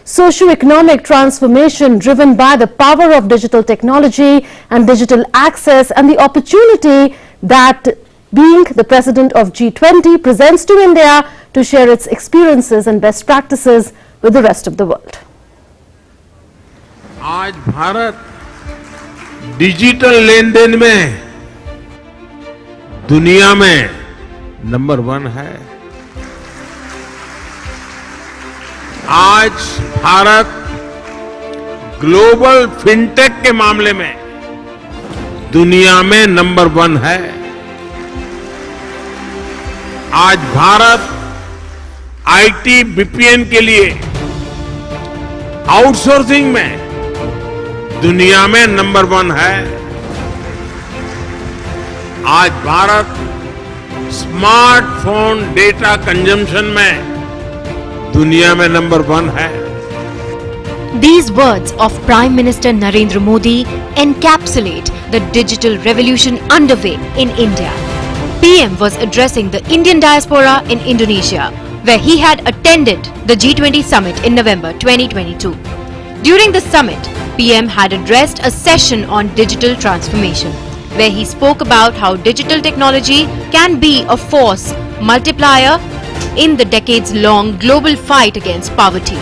socio-economic transformation driven by the power of digital technology and digital access, and the opportunity that being the president of G20 presents to India to share its experiences and best practices with the rest of the world. आज Bharat digital लेन then में दुनिया में number 1 है। आज Bharat global fintech के मामले में दुनिया में नंबर 1 है। आज भारत आईटी बीपीएन के लिए आउटसोर्सिंग में दुनिया में नंबर 1 है। आज भारत स्मार्टफोन डेटा कंजम्पशन में दुनिया में नंबर 1 है। These words of Prime Minister Narendra Modi encapsulate the digital revolution underway in India. PM was addressing the Indian diaspora in Indonesia, where he had attended the G20 summit in November 2022. During the summit, PM had addressed a session on digital transformation, where he spoke about how digital technology can be a force multiplier in the decades-long global fight against poverty.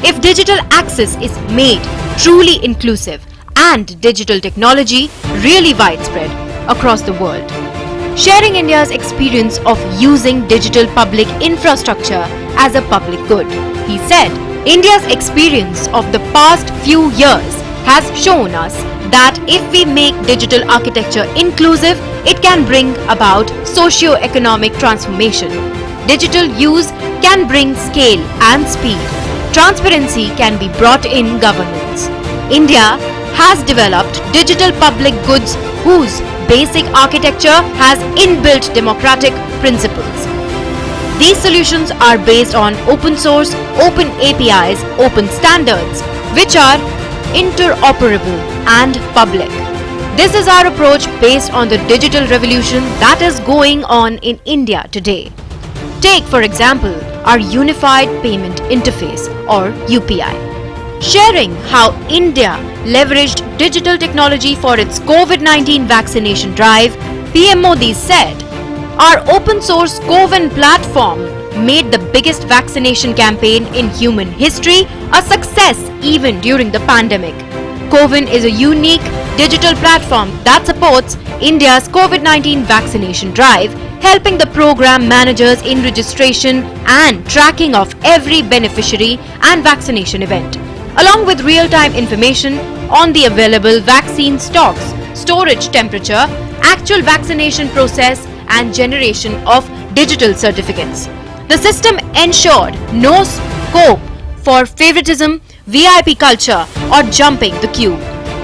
If digital access is made truly inclusive and digital technology really widespread across the world, sharing India's experience of using digital public infrastructure as a public good, he said, India's experience of the past few years has shown us that if we make digital architecture inclusive, it can bring about socio-economic transformation. Digital use can bring scale and speed. Transparency can be brought in governance. India has developed digital public goods whose basic architecture has inbuilt democratic principles. These solutions are based on open source, open APIs, open standards, which are interoperable and public. This is our approach based on the digital revolution that is going on in India today. Take, for example, our Unified Payment Interface or UPI. Sharing how India leveraged digital technology for its COVID-19 vaccination drive, PM Modi said, our open source CoWIN platform made the biggest vaccination campaign in human history a success even during the pandemic. CoWIN is a unique digital platform that supports India's COVID-19 vaccination drive, helping the program managers in registration and tracking of every beneficiary and vaccination event, along with real-time information on the available vaccine stocks, storage temperature, actual vaccination process, and generation of digital certificates. The system ensured no scope for favoritism, VIP culture, or jumping the queue.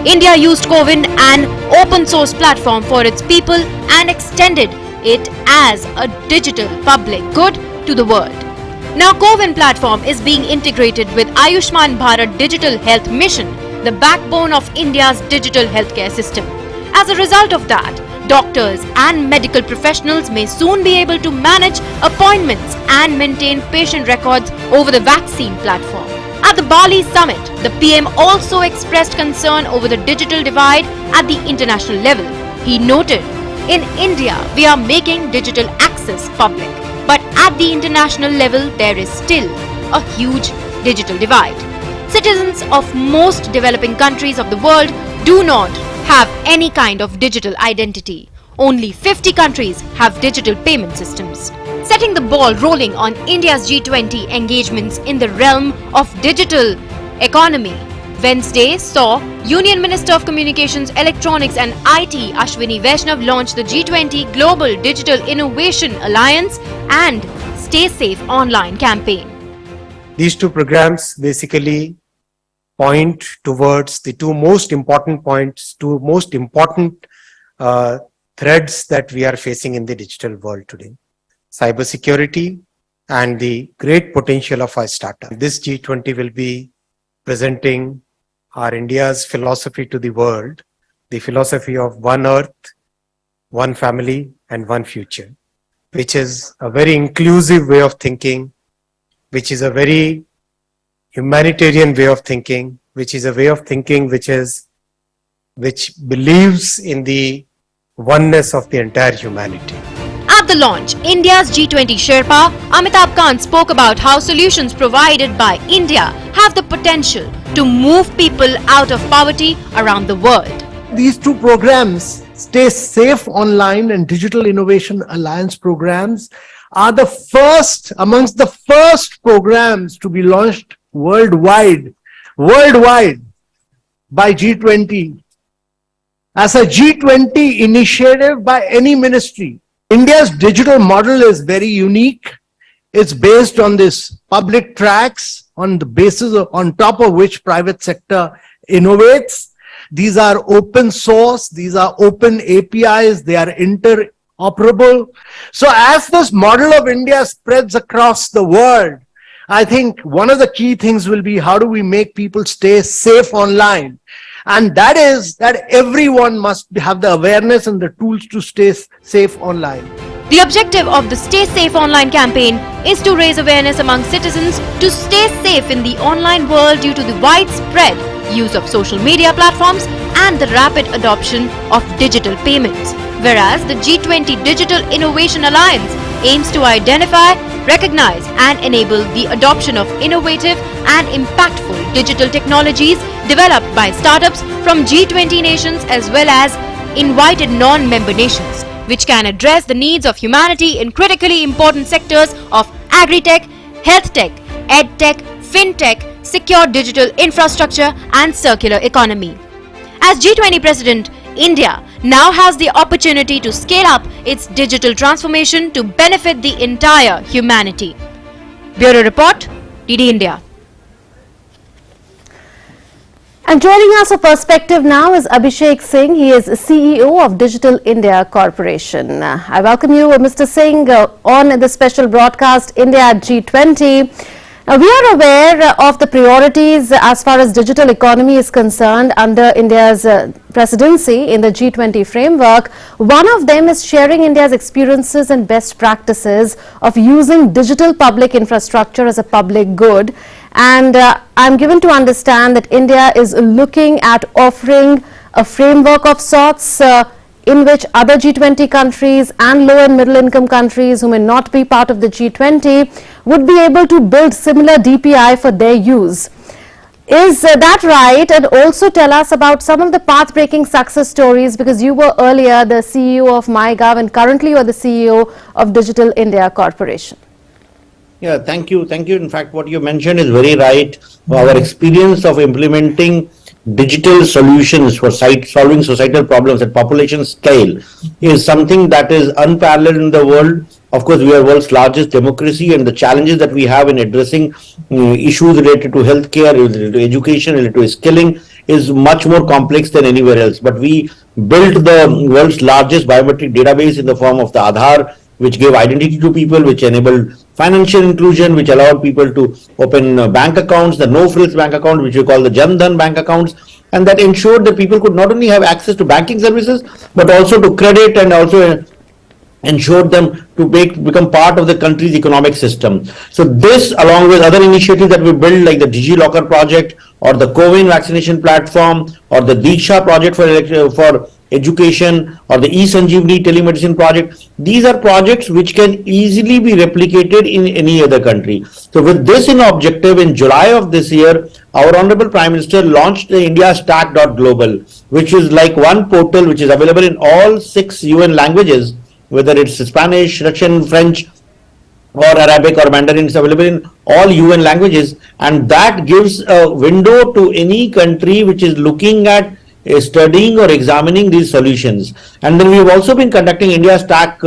India used CoWIN, an open source platform, for its people and extended it as a digital public good to the world. Now CoWIN platform is being integrated with Ayushman Bharat Digital Health Mission, the backbone of India's digital healthcare system. As a result of that, doctors and medical professionals may soon be able to manage appointments and maintain patient records over the vaccine platform. At the Bali summit, the PM also expressed concern over the digital divide at the international level. He noted, in India, we are making digital access public, but at the international level, there is still a huge digital divide. Citizens of most developing countries of the world do not have any kind of digital identity. Only 50 countries have digital payment systems. Setting the ball rolling on India's G20 engagements in the realm of digital economy, Wednesday saw Union Minister of Communications, Electronics and IT Ashwini Vaishnav launch the G20 Global Digital Innovation Alliance and Stay Safe Online campaign. These two programs basically point towards the two most important threads that we are facing in the digital world today: cybersecurity and the great potential of our startup. This G20 will be presenting our India's philosophy to the world, the philosophy of one earth, one family, and one future, which is a very inclusive way of thinking, which is a very humanitarian way of thinking, which is a way of thinking which believes in the oneness of the entire humanity. At the launch, India's G20 Sherpa, Amitabh Kant spoke about how solutions provided by India have the potential to move people out of poverty around the world. These two programs, Stay Safe Online and Digital Innovation Alliance programs, are the first, amongst the first programs to be launched worldwide by G20 as a G20 initiative by any ministry. India's digital model is very unique. It's based on this public tracks on the basis of, on top of which private sector innovates. These are open source, these are open APIs, they are interoperable. So as this model of India spreads across the world, I think one of the key things will be how do we make people stay safe online? And that is that everyone must have the awareness and the tools to stay safe online. The objective of the Stay Safe Online campaign is to raise awareness among citizens to stay safe in the online world due to the widespread use of social media platforms and the rapid adoption of digital payments. Whereas the G20 Digital Innovation Alliance aims to identify, recognize and enable the adoption of innovative and impactful digital technologies developed by startups from G20 nations as well as invited non-member nations, which can address the needs of humanity in critically important sectors of agri-tech, health tech, ed-tech, fintech, secure digital infrastructure and circular economy. As G20 President, India now has the opportunity to scale up its digital transformation to benefit the entire humanity. Bureau Report, DD India. And joining us for Perspective now is Abhishek Singh. He is CEO of Digital India Corporation. I welcome you, Mr. Singh, on the special broadcast India at G20. We are aware of the priorities as far as digital economy is concerned under India's presidency in the G20 framework. One of them is sharing India's experiences and best practices of using digital public infrastructure as a public good. And I'm given to understand that India is looking at offering a framework of sorts in which other G20 countries and low and middle income countries who may not be part of the G20 would be able to build similar DPI for their use. Is that right? And also tell us about some of the path-breaking success stories, because you were earlier the CEO of MyGov and currently you are the CEO of Digital India Corporation. Yeah, thank you. Thank you. In fact, what you mentioned is very right. Our experience of implementing digital solutions for solving societal problems at population scale is something that is unparalleled in the world. Of course, we are world's largest democracy, and the challenges that we have in addressing issues related to healthcare, related to education, related to skilling is much more complex than anywhere else. But we built the world's largest biometric database in the form of the Aadhaar, which gave identity to people, which enabled financial inclusion, which allowed people to open bank accounts, the no-frills bank account, which we call the Jan Dhan bank accounts, and that ensured that people could not only have access to banking services, but also to credit, and also ensured them to become part of the country's economic system. So this, along with other initiatives that we built, like the DigiLocker project, or the COVID vaccination platform, or the Diksha project for education, or the eSanjeevani telemedicine project, these are projects which can easily be replicated in any other country. So with this in objective, in July of this year, our Honorable Prime Minister launched the India Stack.global, which is like one portal which is available in all 6 UN languages, whether it's Spanish, Russian, French, or Arabic or Mandarin. Is available in all UN languages, and that gives a window to any country which is looking at studying or examining these solutions. And then we have also been conducting India Stack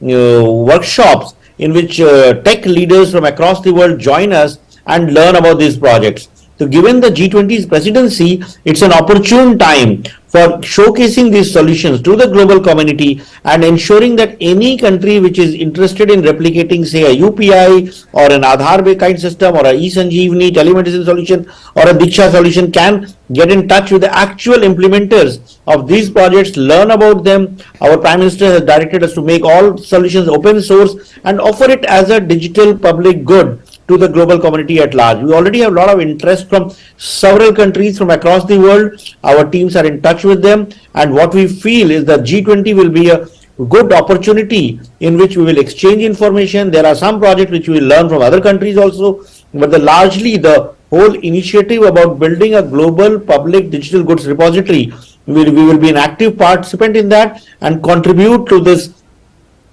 workshops in which tech leaders from across the world join us and learn about these projects. So given the G20's presidency, it's an opportune time for showcasing these solutions to the global community and ensuring that any country which is interested in replicating, say, a UPI or an Aadhaar kind system, or a eSanjeevani telemedicine solution, or a Diksha solution, can get in touch with the actual implementers of these projects, learn about them. Our Prime Minister has directed us to make all solutions open source and offer it as a digital public good to the global community at large. We already have a lot of interest from several countries from across the world. Our teams are in touch with them, and what we feel is that G20 will be a good opportunity in which we will exchange information. There are some projects which we will learn from other countries also, but largely the whole initiative about building a global public digital goods repository, we will be an active participant in that and contribute to this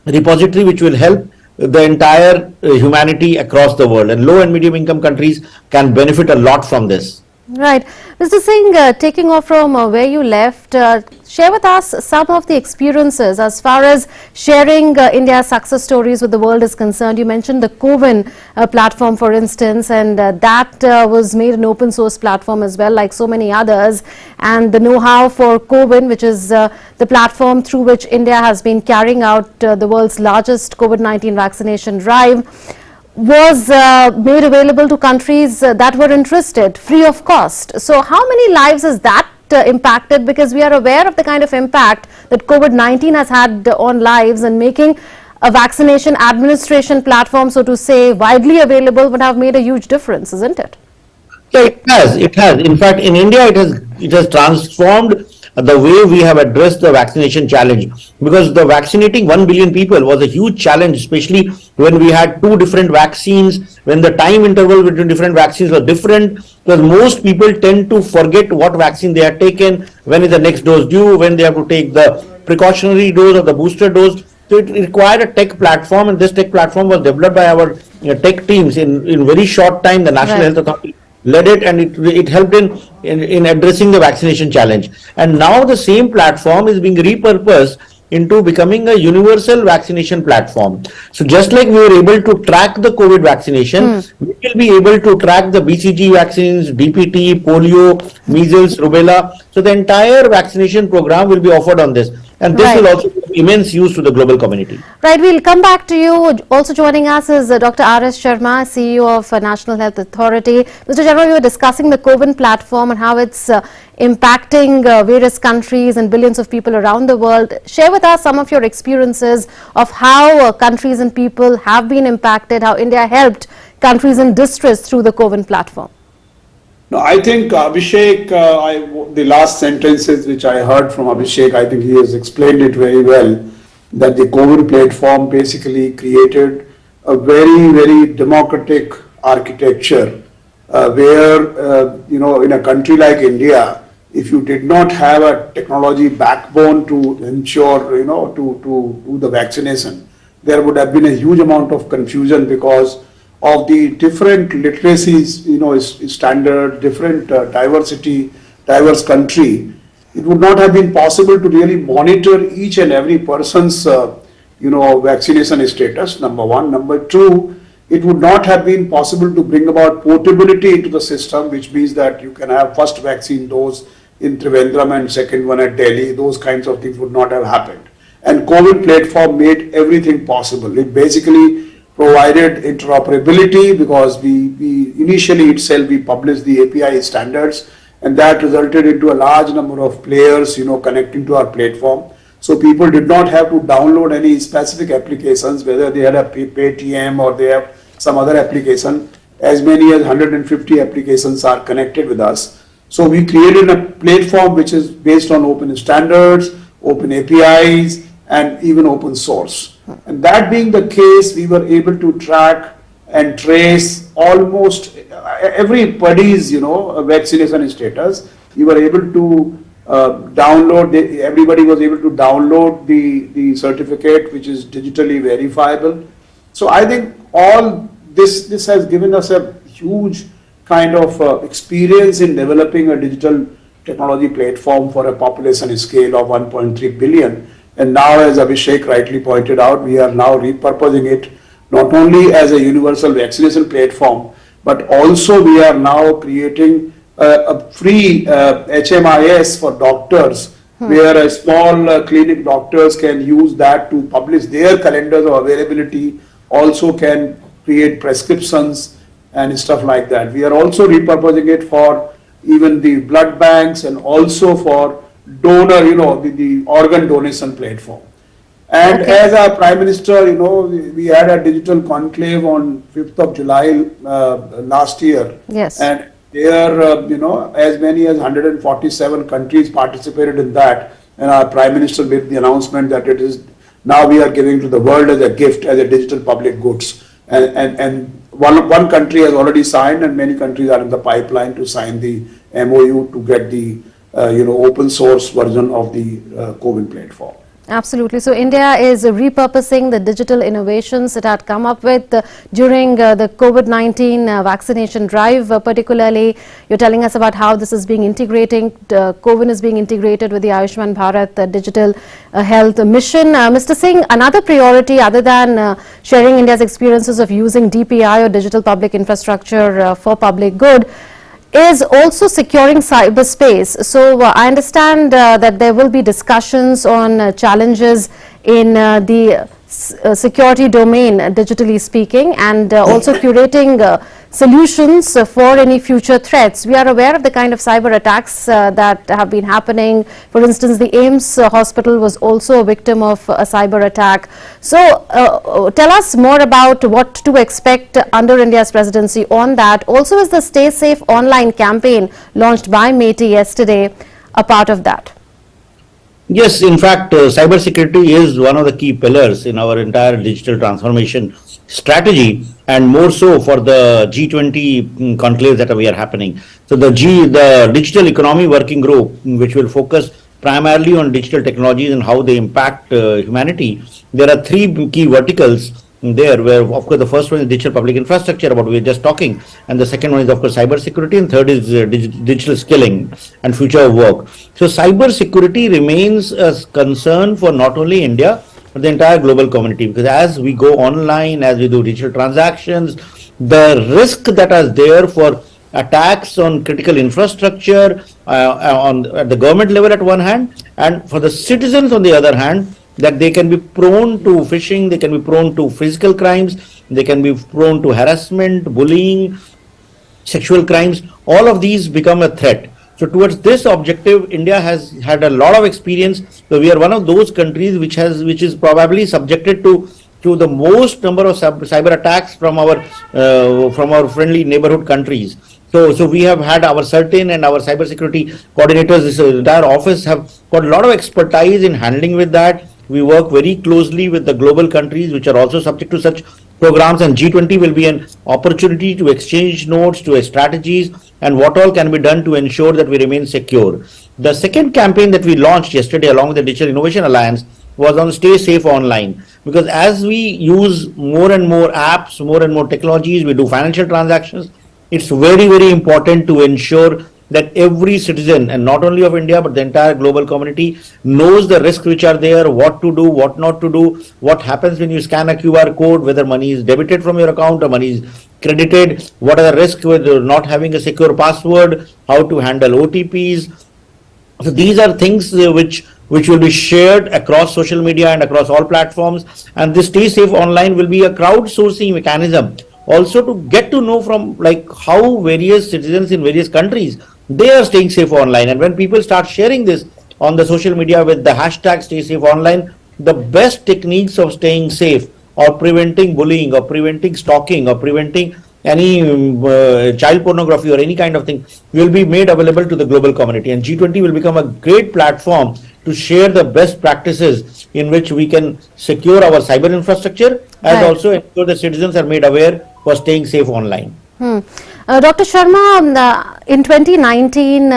repository, which will help the entire humanity across the world, and low and medium income countries can benefit a lot from this. Right. Mr. Singh, taking off from where you left, share with us some of the experiences as far as sharing India's success stories with the world is concerned. You mentioned the CoWIN platform, for instance, and that was made an open source platform as well, like so many others. And the know-how for CoWIN, which is the platform through which India has been carrying out the world's largest COVID-19 vaccination drive, was made available to countries that were interested, free of cost. So how many lives has that impacted? Because we are aware of the kind of impact that COVID-19 has had on lives, and making a vaccination administration platform, so to say, widely available would have made a huge difference, isn't it? Yeah, it has. It has. In fact, in India, it has transformed the way we have addressed the vaccination challenge, because the vaccinating 1 billion people was a huge challenge, especially when we had two different vaccines, when the time interval between different vaccines was different, because most people tend to forget what vaccine they had taken, when is the next dose due, when they have to take the precautionary dose or the booster dose. So it required a tech platform, and this tech platform was developed by our tech teams in very short time. The National Health Authority led it, and it helped in addressing the vaccination challenge. And now the same platform is being repurposed into becoming a universal vaccination platform. So just like we were able to track the COVID vaccination, we will be able to track the BCG vaccines, DPT, polio, measles, rubella. So the entire vaccination program will be offered on this. And this will also give immense use to the global community. Right, we'll come back to you. Also joining us is Dr. R.S. Sharma, CEO of National Health Authority. Mr. Sharma, we were discussing the CoWIN platform and how it's impacting various countries and billions of people around the world. Share with us some of your experiences of how countries and people have been impacted, how India helped countries in distress through the CoWIN platform. No, I think Abhishek, the last sentences which I heard from Abhishek, I think he has explained it very well, that the CoWIN platform basically created a very, very democratic architecture where, in a country like India, if you did not have a technology backbone to ensure, to do the vaccination, there would have been a huge amount of confusion because of the different literacies, standard, different diversity, diverse country. It would not have been possible to really monitor each and every person's, vaccination status, number one. Number two, it would not have been possible to bring about portability into the system, which means that you can have first vaccine dose in Trivandrum and second one at Delhi. Those kinds of things would not have happened. And CoWIN platform made everything possible. It basically provided interoperability because we initially itself we published the API standards, and that resulted into a large number of players connecting to our platform. So people did not have to download any specific applications, whether they had a Paytm or they have some other application. As many as 150 applications are connected with us. So we created a platform which is based on open standards, open APIs, and even open source. And that being the case, we were able to track and trace almost everybody's, vaccination status. We were able to download, everybody was able to download the certificate, which is digitally verifiable. So I think all this has given us a huge kind of experience in developing a digital technology platform for a population scale of 1.3 billion. And now, as Abhishek rightly pointed out, we are now repurposing it not only as a universal vaccination platform, but also we are now creating a free HMIS for doctors, where a small clinic doctors can use that to publish their calendars of availability, also can create prescriptions and stuff like that. We are also repurposing it for even the blood banks and also for donor, the organ donation platform. And Okay. as our Prime Minister, we had a digital conclave on 5th of July last year. Yes. And there, as many as 147 countries participated in that. And our Prime Minister made the announcement that it is now we are giving to the world as a gift, as a digital public goods. And one country has already signed, and many countries are in the pipeline to sign the MOU to get the open source version of the CoWIN platform. Absolutely. So India is repurposing the digital innovations it had come up with during the COVID-19 vaccination drive. Particularly, you're telling us about how this is being integrating, CoWIN is being integrated with the Ayushman Bharat digital health mission. Mr. Singh, another priority other than sharing India's experiences of using DPI or digital public infrastructure for public good is also securing cyberspace. So I understand that there will be discussions on challenges in the security domain, digitally speaking, and also curating solutions for any future threats. We are aware of the kind of cyber attacks that have been happening. For instance, the AIIMS hospital was also a victim of a cyber attack. So tell us more about what to expect under India's presidency on that. Also, is the Stay Safe online campaign launched by MeitY yesterday a part of that? Yes, in fact, cybersecurity is one of the key pillars in our entire digital transformation strategy, and more so for the G20 conclave that we are happening. So the Digital Economy Working Group, which will focus primarily on digital technologies and how they impact humanity. There are three key verticals there, where of course the first one is digital public infrastructure, about we were just talking, and the second one is of course cyber security, and third is digital skilling and future of work. So cyber security remains a concern for not only India but the entire global community, because as we go online, as we do digital transactions, the risk that is there for attacks on critical infrastructure at the government level at one hand, and for the citizens on the other hand, that they can be prone to phishing, they can be prone to physical crimes, they can be prone to harassment, bullying, sexual crimes. All of these become a threat. So towards this objective, India has had a lot of experience. So we are one of those countries which is probably subjected to the most number of cyber attacks from our friendly neighborhood countries. So we have had our CERTIN and our cybersecurity coordinators. This entire office have got a lot of expertise in handling with that. We work very closely with the global countries which are also subject to such programs, and G20 will be an opportunity to exchange notes, to strategies, and what all can be done to ensure that we remain secure. The second campaign that we launched yesterday along with the Digital Innovation Alliance was on Stay Safe Online, because as we use more and more apps, more and more technologies, we do financial transactions, it's very, very important to ensure that every citizen, and not only of India but the entire global community, knows the risks which are there, what to do, what not to do, what happens when you scan a QR code, whether money is debited from your account or money is credited, what are the risks with not having a secure password, how to handle OTPs. So these are things which will be shared across social media and across all platforms, and this Stay Safe Online will be a crowdsourcing mechanism also to get to know from how various citizens in various countries, they are staying safe online. And when people start sharing this on the social media with the hashtag Stay Safe Online, the best techniques of staying safe or preventing bullying or preventing stalking or preventing any child pornography or any kind of thing will be made available to the global community, and G20 will become a great platform to share the best practices in which we can secure our cyber infrastructure and also ensure that citizens are made aware for staying safe online. Dr. Sharma, in 2019,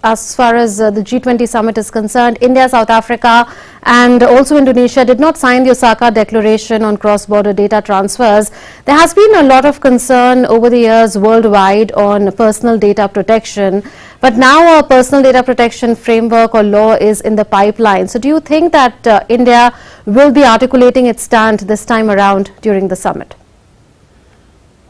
as far as the G20 summit is concerned, India, South Africa and also Indonesia did not sign the Osaka Declaration on cross-border data transfers. There has been a lot of concern over the years worldwide on personal data protection, but now a personal data protection framework or law is in the pipeline. So do you think that India will be articulating its stand this time around during the summit?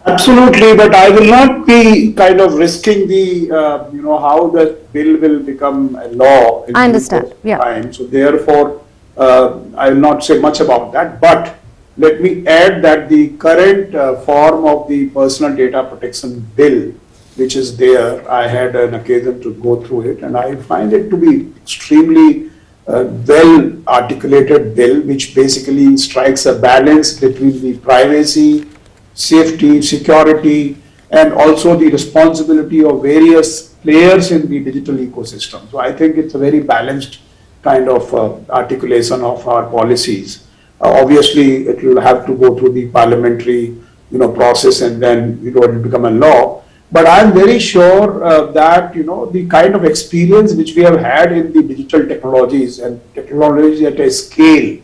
Absolutely, but I will not be kind of risking the, how the bill will become a law. I understand, yeah. Time. So therefore, I will not say much about that, but let me add that the current form of the personal data protection bill, which is there, I had an occasion to go through it, and I find it to be extremely well articulated bill which basically strikes a balance between the privacy, safety, security, and also the responsibility of various players in the digital ecosystem. So I think it's a very balanced kind of articulation of our policies. Obviously, it will have to go through the parliamentary, process, and then it will become a law. But I'm very sure that the kind of experience which we have had in the digital technologies and technologies at a scale,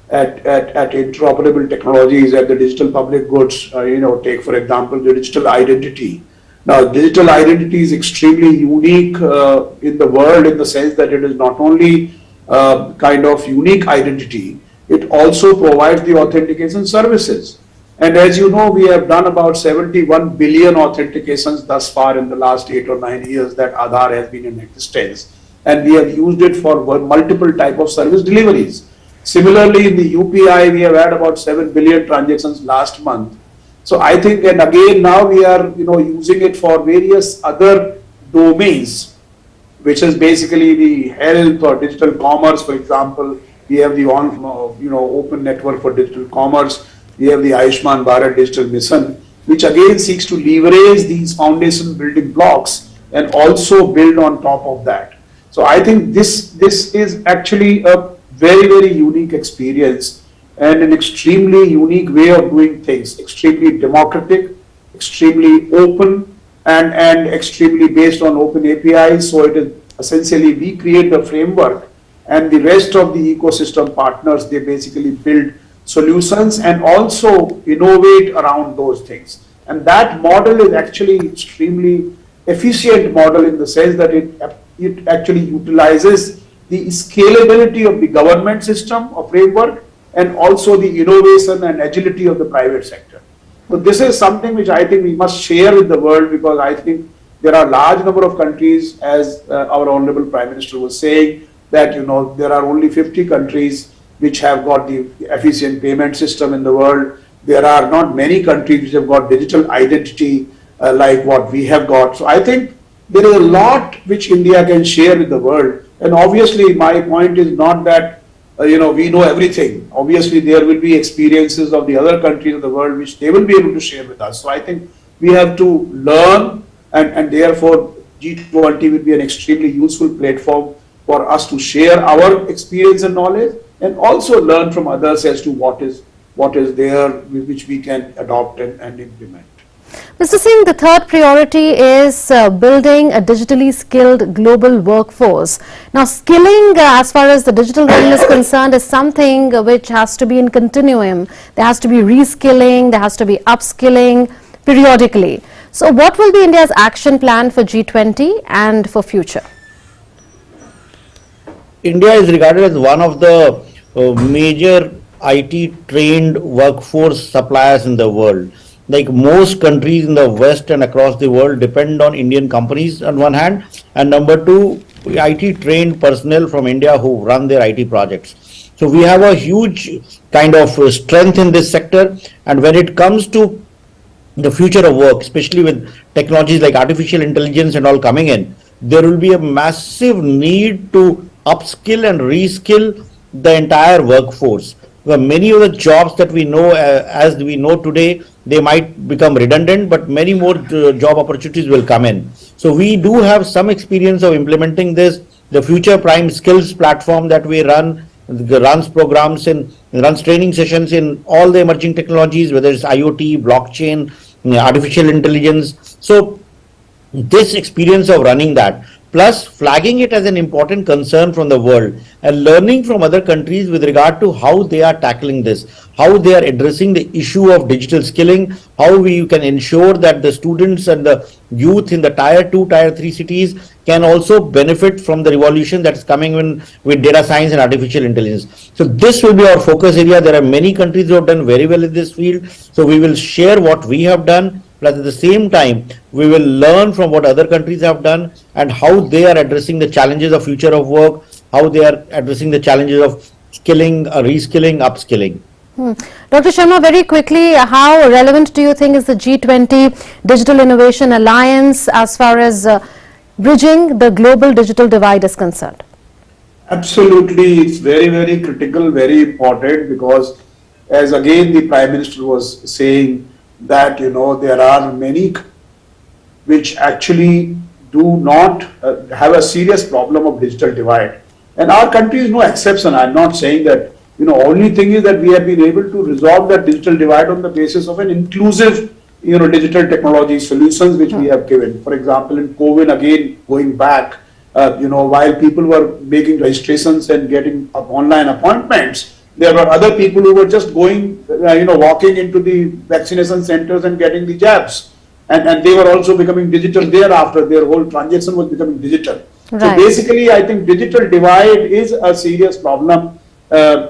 at interoperable technologies, at the digital public goods, take for example the digital identity. Now, digital identity is extremely unique in the world in the sense that it is not only kind of unique identity, it also provides the authentication services. And as you know, we have done about 71 billion authentications thus far in the last 8 or 9 years that Aadhaar has been in existence. And we have used it for multiple type of service deliveries. Similarly, in the UPI, we have had about 7 billion transactions last month. So I think, and again, now we are, using it for various other domains, which is basically the health or digital commerce, for example. We have the open network for digital commerce. We have the Ayushman Bharat Digital Mission, which again seeks to leverage these foundation building blocks and also build on top of that. So I think this is actually a very, very unique experience and an extremely unique way of doing things, extremely democratic, extremely open, and extremely based on open APIs. So it is essentially we create the framework and the rest of the ecosystem partners, they basically build solutions and also innovate around those things. And that model is actually extremely efficient model in the sense that it actually utilizes the scalability of the government system or framework and also the innovation and agility of the private sector. So this is something which I think we must share with the world, because I think there are a large number of countries, as our Honorable Prime Minister was saying, that there are only 50 countries which have got the efficient payment system in the world. There are not many countries which have got digital identity like what we have got. So I think there is a lot which India can share with the world. And obviously my point is not that we know everything. Obviously there will be experiences of the other countries of the world which they will be able to share with us. So I think we have to learn, and therefore G20 will be an extremely useful platform for us to share our experience and knowledge, and also learn from others as to what is there which we can adopt and implement. Mr. Singh, the third priority is building a digitally skilled global workforce. Now, skilling as far as the digital realm is concerned is something which has to be in continuum. There has to be reskilling, there has to be upskilling periodically. So what will be India's action plan for G20 and for future? India is regarded as one of the major IT trained workforce suppliers in the world. Like most countries in the West and across the world depend on Indian companies on one hand, and number two, IT trained personnel from India who run their IT projects. So we have a huge kind of strength in this sector, and when it comes to the future of work, especially with technologies like artificial intelligence and all coming in, there will be a massive need to upskill and reskill the entire workforce. Well, many of the jobs that we know, as we know today, they might become redundant, but many more job opportunities will come in. So we do have some experience of implementing this. The Future Prime Skills platform that we runs programs and runs training sessions in all the emerging technologies, whether it's IoT, blockchain, artificial intelligence. So this experience of running that, plus flagging it as an important concern from the world and learning from other countries with regard to how they are tackling this, how they are addressing the issue of digital skilling, how we can ensure that the students and the youth in the tier 2, tier 3 cities can also benefit from the revolution that is coming in with data science and artificial intelligence. So this will be our focus area. There are many countries who have done very well in this field. So we will share what we have done, but at the same time, we will learn from what other countries have done and how they are addressing the challenges of future of work, how they are addressing the challenges of skilling, reskilling, upskilling. Dr. Sharma, very quickly, how relevant do you think is the G20 Digital Innovation Alliance as far as bridging the global digital divide is concerned? Absolutely, it's very, very critical, very important, because as again the Prime Minister was saying that, there are many which actually do not have a serious problem of digital divide. And our country is no exception. I'm not saying that, only thing is that we have been able to resolve that digital divide on the basis of an inclusive, digital technology solutions which we have given. For example, in COVID, again, going back, while people were making registrations and getting online appointments, there were other people who were just going, walking into the vaccination centers and getting the jabs. And they were also becoming digital thereafter. Their whole transaction was becoming digital. Right. So basically, I think digital divide is a serious problem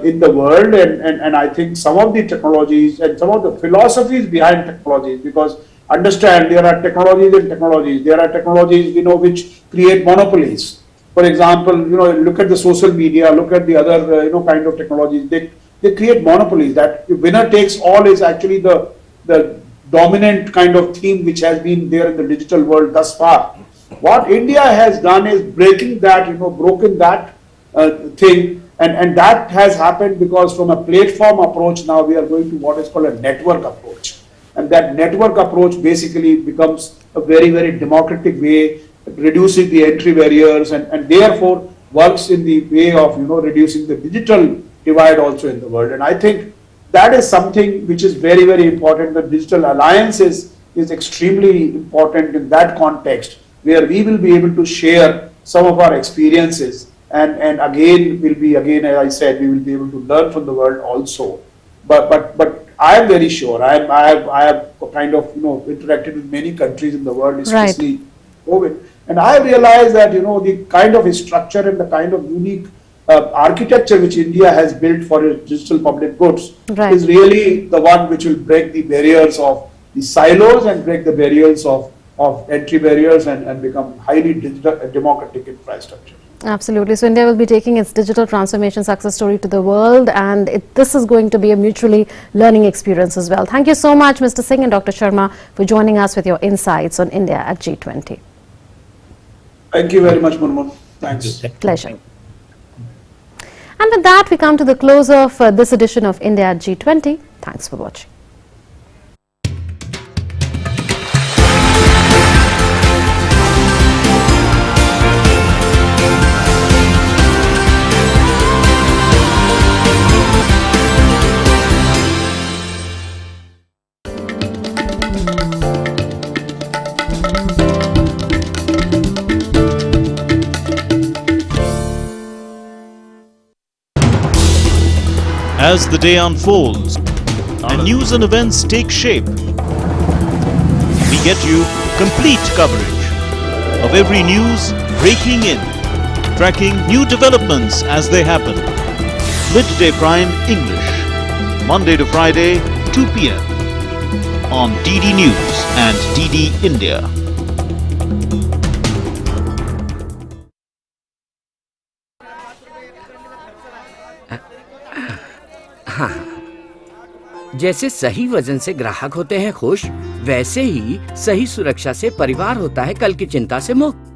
in the world. And I think some of the technologies and some of the philosophies behind technologies, because understand there are technologies and technologies. There are technologies, which create monopolies. For example, look at the social media, look at the other, kind of technologies. They create monopolies. That winner takes all is actually the dominant kind of theme which has been there in the digital world thus far. What India has done is broken that thing, and that has happened because from a platform approach now we are going to what is called a network approach. And that network approach basically becomes a very, very democratic way, reducing the entry barriers and therefore works in the way of, reducing the digital divide also in the world. And I think that is something which is very, very important. The digital alliance is extremely important in that context, where we will be able to share some of our experiences and again, as I said, we will be able to learn from the world also. But I am very sure, I have kind of, interacted with many countries in the world, especially COVID. And I have realized that, the kind of structure and the kind of unique architecture which India has built for its digital public goods is really the one which will break the barriers of the silos and break the barriers of entry barriers and become highly democratic infrastructure. Absolutely. So India will be taking its digital transformation success story to the world, and this is going to be a mutually learning experience as well. Thank you so much, Mr. Singh and Dr. Sharma, for joining us with your insights on India at G20. Thank you very much, Murmur. Thanks. Pleasure. And with that, we come to the close of this edition of India at G20. Thanks for watching. As the day unfolds and news and events take shape, we get you complete coverage of every news breaking in, tracking new developments as they happen. Midday Prime English, Monday to Friday, 2 p.m. on DD News and DD India. जैसे सही वजन से ग्राहक होते हैं खुश, वैसे ही सही सुरक्षा से परिवार होता है कल की चिंता से मुक्त।